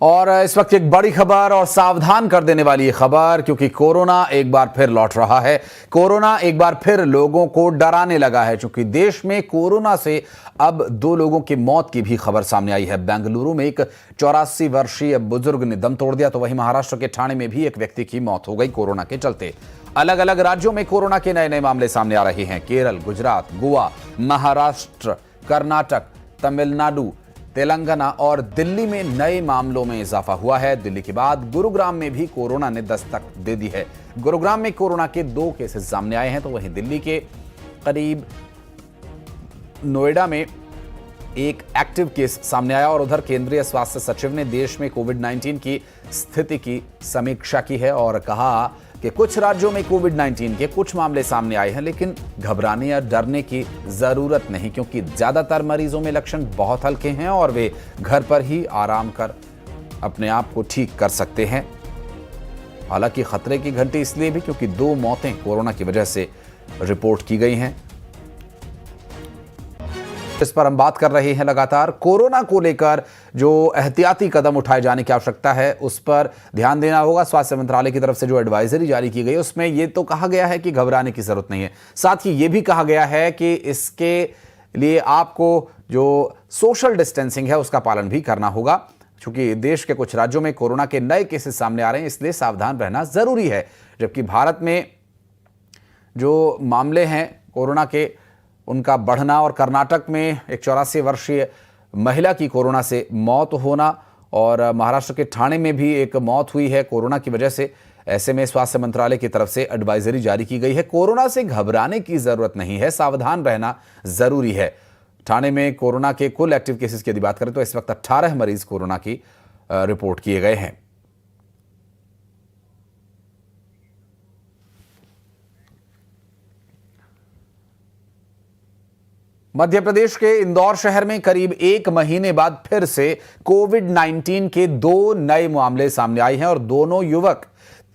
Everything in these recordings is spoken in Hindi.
और इस वक्त एक बड़ी खबर और सावधान कर देने वाली खबर, क्योंकि कोरोना एक बार फिर लौट रहा है। कोरोना एक बार फिर लोगों को डराने लगा है, क्योंकि देश में कोरोना से अब 2 लोगों की मौत की भी खबर सामने आई है। बेंगलुरु में एक 84 वर्षीय बुजुर्ग ने दम तोड़ दिया, तो वहीं महाराष्ट्र के ठाणे में भी एक व्यक्ति की मौत हो गई कोरोना के चलते। अलग अलग राज्यों में कोरोना के नए नए मामले सामने आ रहे हैं। केरल, गुजरात, गोवा, महाराष्ट्र, कर्नाटक, तमिलनाडु, तेलंगाना और दिल्ली में नए मामलों में इजाफा हुआ है। दिल्ली के बाद गुरुग्राम में भी कोरोना ने दस्तक दे दी है। गुरुग्राम में कोरोना के 2 केसेस सामने आए हैं, तो वहीं दिल्ली के करीब नोएडा में एक एक्टिव केस सामने आया। और उधर केंद्रीय स्वास्थ्य सचिव ने देश में कोविड-19 की स्थिति की समीक्षा की है और कहा कि कुछ राज्यों में कोविड-19 के कुछ मामले सामने आए हैं, लेकिन घबराने या डरने की जरूरत नहीं, क्योंकि ज्यादातर मरीजों में लक्षण बहुत हल्के हैं और वे घर पर ही आराम कर अपने आप को ठीक कर सकते हैं। हालांकि खतरे की घंटी इसलिए भी क्योंकि 2 मौतें कोरोना की वजह से रिपोर्ट की गई हैं। इस पर हम बात कर रहे हैं लगातार। कोरोना को लेकर जो एहतियाती कदम उठाए जाने की आवश्यकता है, उस पर ध्यान देना होगा। स्वास्थ्य मंत्रालय की तरफ से जो एडवाइजरी जारी की गई है, उसमें यह तो कहा गया है कि घबराने की जरूरत नहीं है। साथ ही यह भी कहा गया है कि इसके लिए आपको जो सोशल डिस्टेंसिंग है उसका पालन भी करना होगा, क्योंकि देश के कुछ राज्यों में कोरोना के नए केसेस सामने आ रहे हैं, इसलिए सावधान रहना जरूरी है। जबकि भारत में जो मामले हैं कोरोना के, उनका बढ़ना और कर्नाटक में एक 84 वर्षीय महिला की कोरोना से मौत होना और महाराष्ट्र के ठाणे में भी एक मौत हुई है कोरोना की वजह से। ऐसे में स्वास्थ्य मंत्रालय की तरफ से एडवाइजरी जारी की गई है। कोरोना से घबराने की जरूरत नहीं है, सावधान रहना जरूरी है। ठाणे में कोरोना के कुल एक्टिव केसेस की यदि बात करें तो इस वक्त 18 मरीज कोरोना की रिपोर्ट किए गए हैं। मध्य प्रदेश के इंदौर शहर में करीब 1 महीने बाद फिर से कोविड-19 के 2 नए मामले सामने आए हैं और दोनों युवक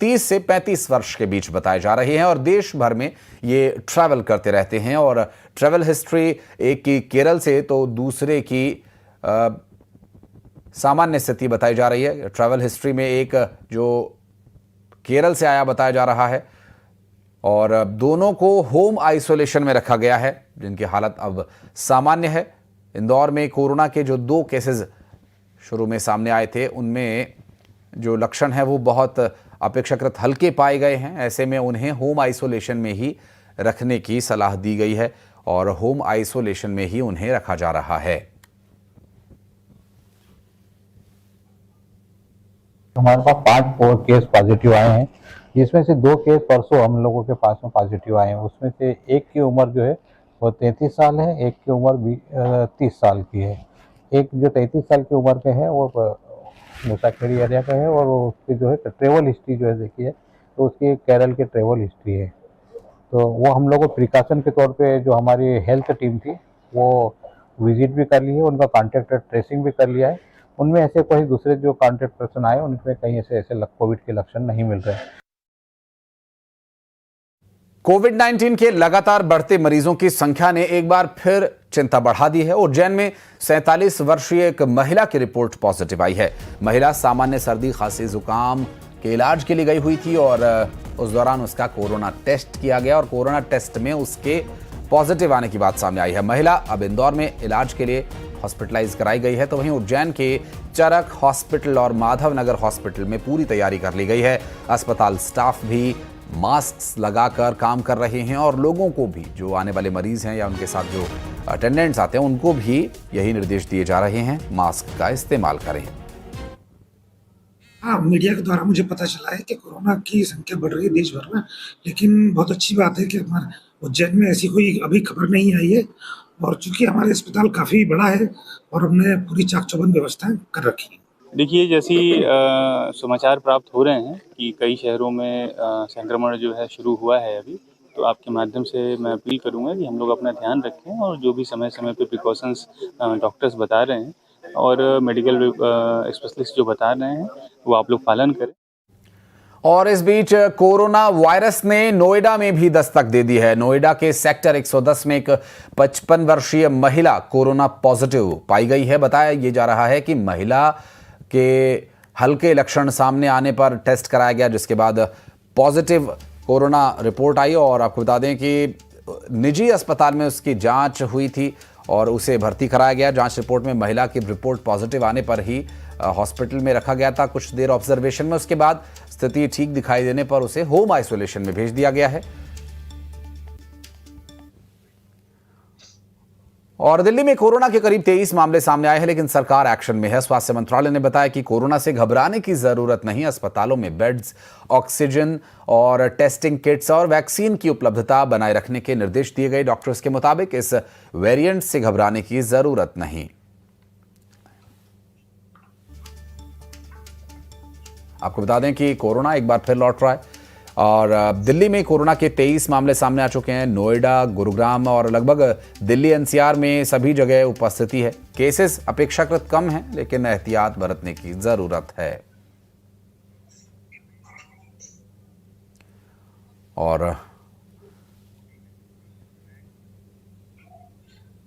30 से 35 वर्ष के बीच बताए जा रहे हैं और देश भर में ये ट्रैवल करते रहते हैं। और ट्रैवल हिस्ट्री एक की केरल से तो दूसरे की सामान्य स्थिति बताई जा रही है। ट्रैवल हिस्ट्री में एक जो केरल से आया बताया जा रहा है और दोनों को होम आइसोलेशन में रखा गया है, जिनकी हालत अब सामान्य है। इंदौर में कोरोना के जो 2 केसेस शुरू में सामने आए थे, उनमें जो लक्षण है वो बहुत अपेक्षाकृत हल्के पाए गए हैं। ऐसे में उन्हें होम आइसोलेशन में ही रखने की सलाह दी गई है और होम आइसोलेशन में ही उन्हें रखा जा रहा है। हमारे पास 5 केस पॉजिटिव आए हैं, जिसमें से 2 केस परसों हम लोगों के पास में पॉजिटिव आए हैं। उसमें से एक की उम्र जो है वो 33 साल है, एक की उम्र 30 साल की है। एक जो 33 साल की उम्र के है वो मुसाखेड़ी एरिया का है और उसकी जो है ट्रेवल हिस्ट्री जो है देखिए, तो उसकी केरल की ट्रेवल हिस्ट्री है। तो वो हम लोग प्रिकॉशन के तौर पे जो हमारी हेल्थ टीम थी वो विजिट भी कर ली है, उनका कॉन्टैक्ट ट्रेसिंग भी कर लिया है। उनमें ऐसे कोई दूसरे जो कॉन्टैक्ट पर्सन आए उनमें कहीं ऐसे कोविड के लक्षण नहीं मिल रहे हैं। कोविड-19 के लगातार बढ़ते मरीजों की संख्या ने एक बार फिर चिंता बढ़ा दी है। उज्जैन में 47 वर्षीय एक महिला की रिपोर्ट पॉजिटिव आई है। महिला सामान्य सर्दी, खांसी, जुकाम के इलाज के लिए गई हुई थी और उस दौरान उसका कोरोना टेस्ट किया गया और कोरोना टेस्ट में उसके पॉजिटिव आने की बात सामने आई है। महिला अब इंदौर में इलाज के लिए हॉस्पिटलाइज कराई गई है, तो वहीं उज्जैन के चरक हॉस्पिटल और माधव नगर हॉस्पिटल में पूरी तैयारी कर ली गई है। अस्पताल स्टाफ भी मास्क लगाकर काम कर रहे हैं और लोगों को भी, जो आने वाले मरीज हैं या उनके साथ जो अटेंडेंट्स आते हैं, उनको भी यही निर्देश दिए जा रहे हैं, मास्क का इस्तेमाल करें। हाँ, मीडिया के द्वारा मुझे पता चला है कि कोरोना की संख्या बढ़ रही है देश भर में, लेकिन बहुत अच्छी बात है कि हमारे उज्जैन में ऐसी कोई अभी खबर नहीं आई है। और चूंकि हमारे अस्पताल काफ़ी बड़ा है और हमने पूरी चाक-चौबंद व्यवस्थाएं कर रखी है। देखिए, जैसी समाचार प्राप्त हो रहे हैं कि कई शहरों में संक्रमण जो है शुरू हुआ है अभी, तो आपके माध्यम से मैं अपील करूंगा कि हम लोग अपना ध्यान रखें और जो भी समय समय पे प्रिकॉशंस डॉक्टर्स बता रहे हैं और मेडिकल स्पेशलिस्ट जो बता रहे हैं वो आप लोग पालन करें। और इस बीच कोरोना वायरस ने नोएडा में भी दस्तक दे दी है। नोएडा के सेक्टर 110 में एक 55 वर्षीय महिला कोरोना पॉजिटिव पाई गई है। बताया ये जा रहा है कि महिला के हल्के लक्षण सामने आने पर टेस्ट कराया गया, जिसके बाद पॉजिटिव कोरोना रिपोर्ट आई। और आपको बता दें कि निजी अस्पताल में उसकी जांच हुई थी और उसे भर्ती कराया गया। जांच रिपोर्ट में महिला की रिपोर्ट पॉजिटिव आने पर ही हॉस्पिटल में रखा गया था कुछ देर ऑब्जर्वेशन में। उसके बाद स्थिति ठीक दिखाई देने पर उसे होम आइसोलेशन में भेज दिया गया है। और दिल्ली में कोरोना के करीब 23 मामले सामने आए हैं, लेकिन सरकार एक्शन में है। स्वास्थ्य मंत्रालय ने बताया कि कोरोना से घबराने की जरूरत नहीं। अस्पतालों में बेड्स, ऑक्सीजन और टेस्टिंग किट्स और वैक्सीन की उपलब्धता बनाए रखने के निर्देश दिए गए। डॉक्टर्स के मुताबिक इस वेरिएंट से घबराने की जरूरत नहीं। आपको बता दें कि कोरोना एक बार फिर लौट रहा है और दिल्ली में कोरोना के 23 मामले सामने आ चुके हैं। नोएडा, गुरुग्राम और लगभग दिल्ली एनसीआर में सभी जगह उपस्थिति है। केसेस अपेक्षाकृत कम हैं, लेकिन एहतियात बरतने की जरूरत है। और